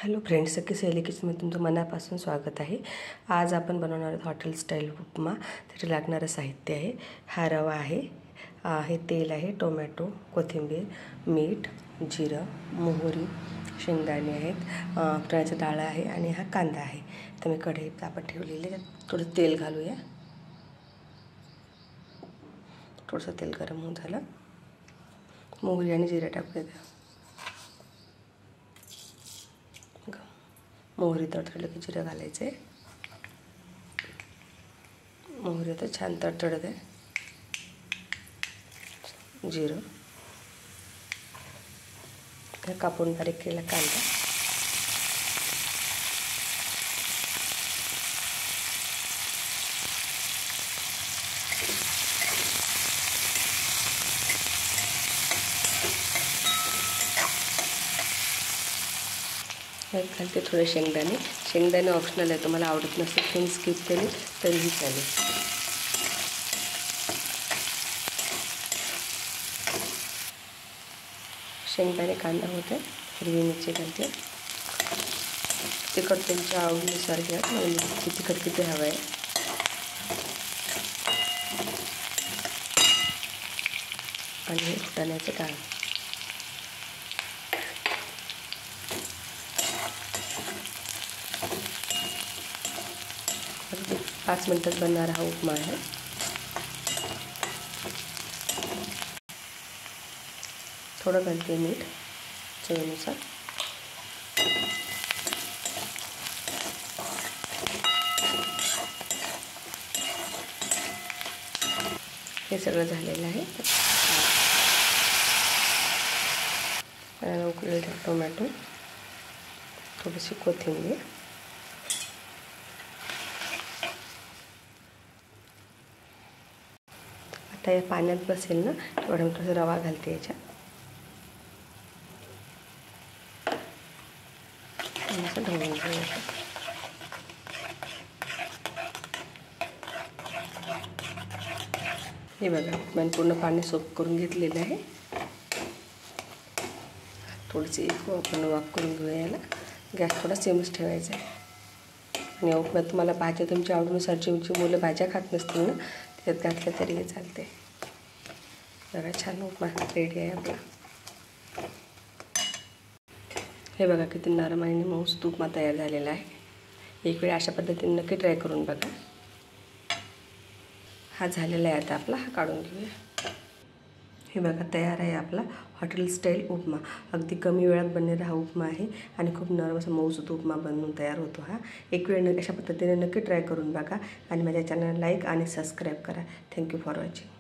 Hello friends, सखी सहेली किचनमध्ये तुमचं मनापासून स्वागत आहे। आज आपण बनवणार आहोत हॉटेल स्टाईल उपमा। त्यासाठी लागणारं साहित्य आहे, हा रवा आहे, हे तेल आहे, टोमॅटो, कोथिंबीर, मीठ, जिरं, मोहरी, शेंगदाणे आहेत, फुटाण्याची डाळ आहे आणि हा कांदा आहे। तर मी कढईत आपण ठेवलेले, थोडं तेल घालूया। थोडंसं तेल गरम होऊन झालं, मोहरी आणि जिरं टाकूया। मोहरी तडतडलं की जिरं घालायचं आहे। मोहरी आता छान तडतडत आहे, जिरं, कापून बारीक केलेला कांदा, घालते थोडे शेंगदाणे। शेंगदाणे ऑप्शनल आहे, तुम्हाला आवडत नसेल तुम्ही स्किप केले तरीही चालेल। शेंगदाणे कांदा होते, हिरवी मिरची घालते। तिखट तुमच्या आवडीनुसार घ्या, मला तिखट किती हवं आहे। आणि फुटाण्याचं डाळ, 5 मिनिटात बनणारा हा उपमा आहे। थोडं घालते मीठ चवीनुसार। हे सगळं झालेलं आहे। उकळलेला टोमॅटो, थोडीशी कोथिंबीर, आता या पाण्यात बसेल ना तेवढा मी थोडासा रवा घालते याच्यात। असं ढवळून घ्यायचं। हे बघा, मी पूर्ण पाणी सोक करून घेतलेलं आहे। थोडीशी आपण वाफ करून घेऊया याला। गॅस थोडा सिमच ठेवायचा आहे। आणि उपम्यात तुम्हाला भाज्या तुमच्या आवडीनुसार, जी मुलं भाज्या खात नसतील ना त्यात घातलं तरी चालते। बघा, छान उपमा रेडी आहे आपला। हे बघा, किती नरम आणि मऊसूत उपमा तयार झालेला आहे। एक वेळ अशा पद्धतीने नक्की ट्राय करून बघा। हा झालेला आहे, आता आपला हा काढून घेऊया। हे बघा, तयार आहे आपला हॉटेल स्टाईल उपमा। अगदी कमी वेळात बनणारा हा उपमा आहे आणि खूप नरम असा मऊसूत उपमा बनवून तयार होतो हा। एक वेळ अशा पद्धतीने नक्की ट्राय करून बघा आणि माझ्या चॅनलला लाईक आणि सबस्क्राईब करा। Thank you for watching.